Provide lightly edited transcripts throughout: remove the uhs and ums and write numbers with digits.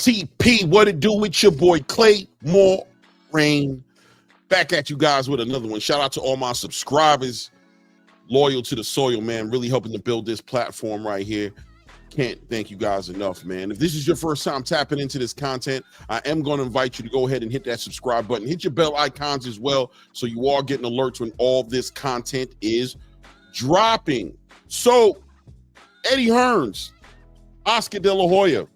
TP, what it do with your boy Clay More Rain? Back at you guys with another one. Shout out to all my subscribers, loyal to the soil, man. Really helping to build this platform right here. Can't thank you guys enough, man. If this is your first time tapping into this content, I am going to invite you to go ahead and hit that subscribe button. Hit your bell icons as well, so you are getting alerts when all this content is dropping. So, Eddie Hearns, Oscar Delahoya,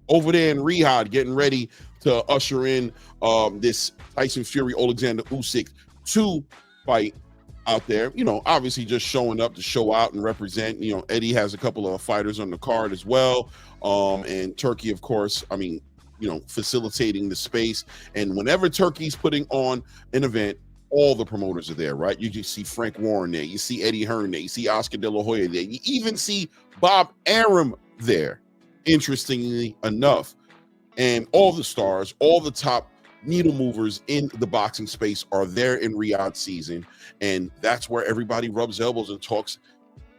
over there in Riyadh, getting ready to usher in this Tyson Fury Alexander Usyk 2 fight out there. You know, obviously just showing up to show out and represent. You know, Eddie has a couple of fighters on the card as well. And Turkey, of course, I mean, you know, facilitating the space. And whenever Turkey's putting on an event, all the promoters are there, right? You just see Frank Warren there. You see Eddie Hearn there. You see Oscar De La Hoya there. You even see Bob Arum there, interestingly enough. And all the stars, all the top needle movers in the boxing space are there in Riyadh season. And that's where everybody rubs elbows and talks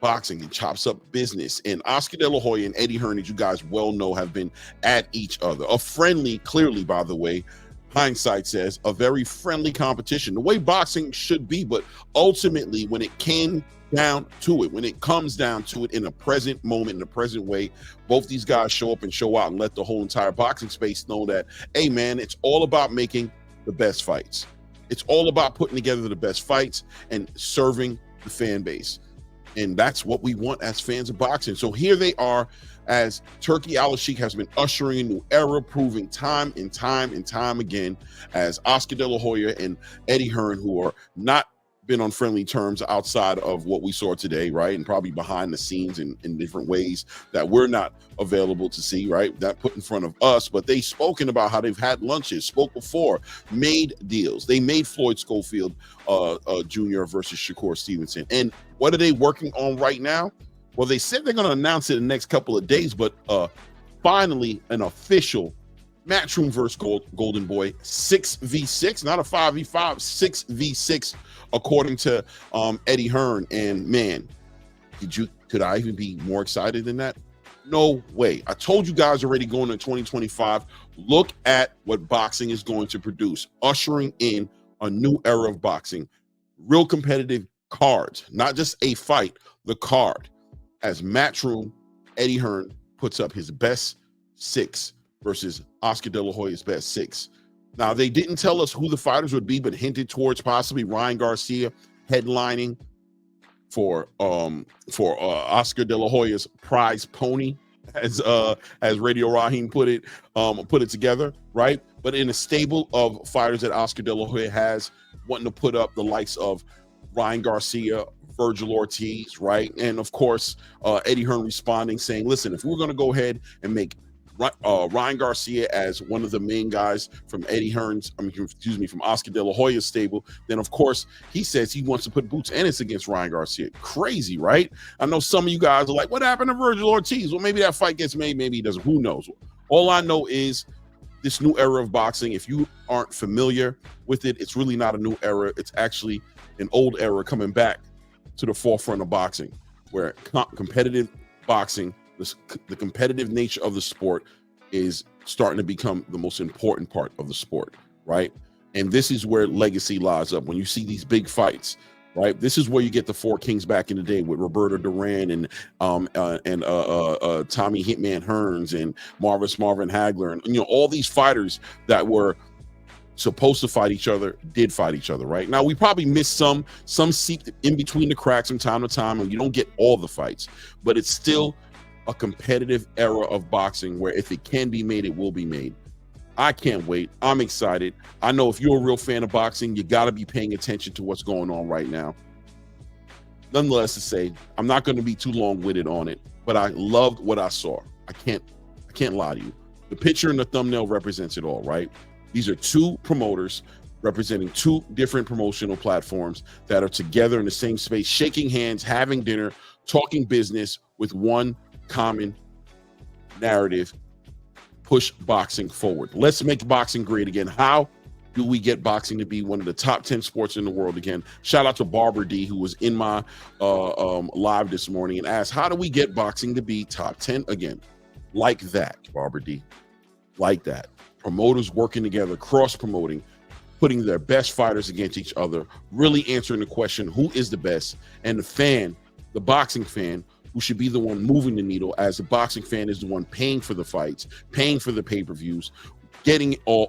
boxing and chops up business. And Oscar De La Hoya and Eddie Hearn, as you guys well know, have been at each other. A friendly, clearly, by the way, hindsight says, a very friendly competition, the way boxing should be. But ultimately, when it came down to it, when it comes down to it in a present moment, in a present way, both these guys show up and show out and let the whole entire boxing space know that, hey, man, it's all about making the best fights. It's all about putting together the best fights and serving the fan base. And that's what we want as fans of boxing. So here they are, as Turkey Al-Sheikh has been ushering a new era, proving time and time again, as Oscar De La Hoya and Eddie Hearn, who are not been on friendly terms outside of what we saw today, right? And probably behind the scenes in different ways that we're not available to see, right? That put in front of us, but they've spoken about how they've had lunches, spoke before, made deals. They made Floyd Schofield Jr. versus Shakur Stevenson. And what are they working on right now? Well, they said they're going to announce it in the next couple of days, but finally an official Matchroom versus Golden Boy 6v6, not a 5v5, 6v6, according to Eddie Hearn. And man, could I even be more excited than that? No way. I told you guys already going into 2025, look at what boxing is going to produce, ushering in a new era of boxing, real competitive cards, not just a fight, the card. As Matchroom, Eddie Hearn puts up his best 6 versus Oscar De La Hoya's best 6. Now, they didn't tell us who the fighters would be, but hinted towards possibly Ryan Garcia headlining for Oscar De La Hoya's prize pony, as Radio Raheem put it together, right? But in a stable of fighters that Oscar De La Hoya has, wanting to put up the likes of Ryan Garcia, Virgil Ortiz, right? And of course, Eddie Hearn responding, saying, listen, if we're going to go ahead and make Ryan Garcia as one of the main guys from from Oscar De La Hoya's stable, then of course he says he wants to put Boots Ennis against Ryan Garcia. Crazy, right? I know some of you guys are like, what happened to Virgil Ortiz? Well, maybe that fight gets made, maybe he doesn't. Who knows? All I know is this new era of boxing, if you aren't familiar with it, it's really not a new era. It's actually an old era coming back to the forefront of boxing, where competitive boxing, the competitive nature of the sport, is starting to become the most important part of the sport, right? And this is where legacy lies up. When you see these big fights, right? This is where you get the Four Kings back in the day with Roberto Duran and Tommy Hitman Hearns and Marvin Hagler, and you know, all these fighters that were supposed to fight each other did fight each other, right? Now, we probably missed some seeped in between the cracks from time to time, and you don't get all the fights, but it's still a competitive era of boxing where if it can be made, it will be made. I can't wait. I'm excited. I know if you're a real fan of boxing, you got to be paying attention to what's going on right now. Nonetheless, to say, I'm not going to be too long-winded on it, but I loved what I saw. I can't lie to you. The picture and the thumbnail represents it all, right? These are two promoters representing two different promotional platforms that are together in the same space, shaking hands, having dinner, talking business with one common narrative: push boxing forward. Let's make boxing great again. How do we get boxing to be one of the top 10 sports in the world again? Shout out to Barbara D, who was in my live this morning and asked, how do we get boxing to be top 10 again? Like that, Barbara D. like that. Promoters working together, cross-promoting, putting their best fighters against each other, really answering the question, who is the best? And the fan, the boxing fan, who should be the one moving the needle, as the boxing fan is the one paying for the fights, paying for the pay-per-views, getting all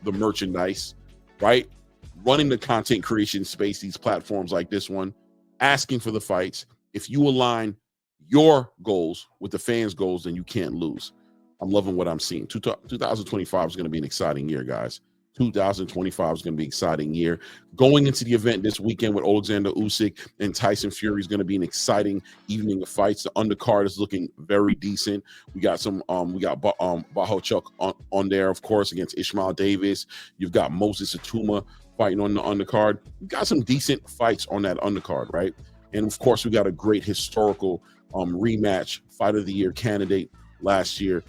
the merchandise, right? Running the content creation space, these platforms like this one, asking for the fights. If you align your goals with the fans' goals, then you can't lose. I'm loving what I'm seeing. 2025 is going to be an exciting year, guys. 2025 is going to be an exciting year. Going into the event this weekend with Alexander Usyk and Tyson Fury is going to be an exciting evening of fights. The undercard is looking very decent. We got Bohachuk on there, of course, against Ishmael Davis. You've got Moses Atuma fighting on the undercard. We've got some decent fights on that undercard, right? And of course, we got a great historical rematch, fight of the year candidate last year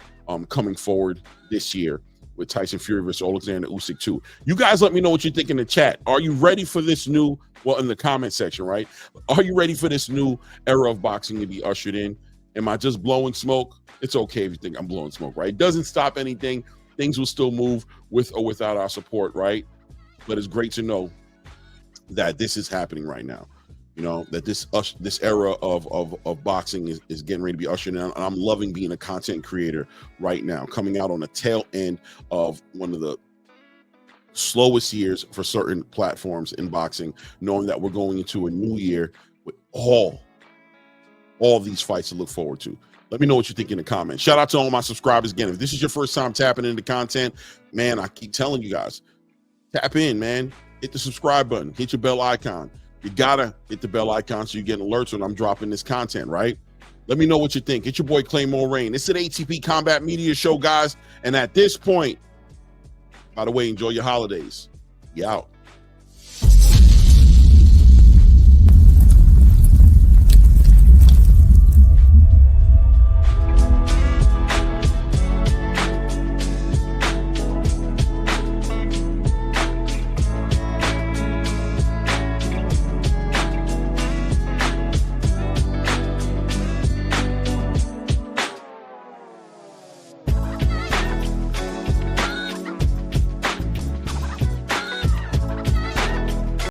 coming forward this year with Tyson Fury versus Alexander Usyk 2. You guys let me know what you think in the chat. Are you ready for this new, well, in the comment section, right? Are you ready for this new era of boxing to be ushered in? Am I just blowing smoke? It's okay if you think I'm blowing smoke, right? It doesn't stop anything. Things will still move with or without our support, right? But it's great to know that this is happening right now. You know, that this era of boxing is getting ready to be ushered in. And I'm loving being a content creator right now, coming out on the tail end of one of the slowest years for certain platforms in boxing, knowing that we're going into a new year with all these fights to look forward to. Let me know what you think in the comments. Shout out to all my subscribers. Again, if this is your first time tapping into content, man, I keep telling you guys, tap in, man. Hit the subscribe button. Hit your bell icon. You gotta hit the bell icon so you get alerts when I'm dropping this content, right? Let me know what you think. It's your boy Claymore Rain. It's an ATP Combat Media Show, guys. And at this point, by the way, enjoy your holidays. You out.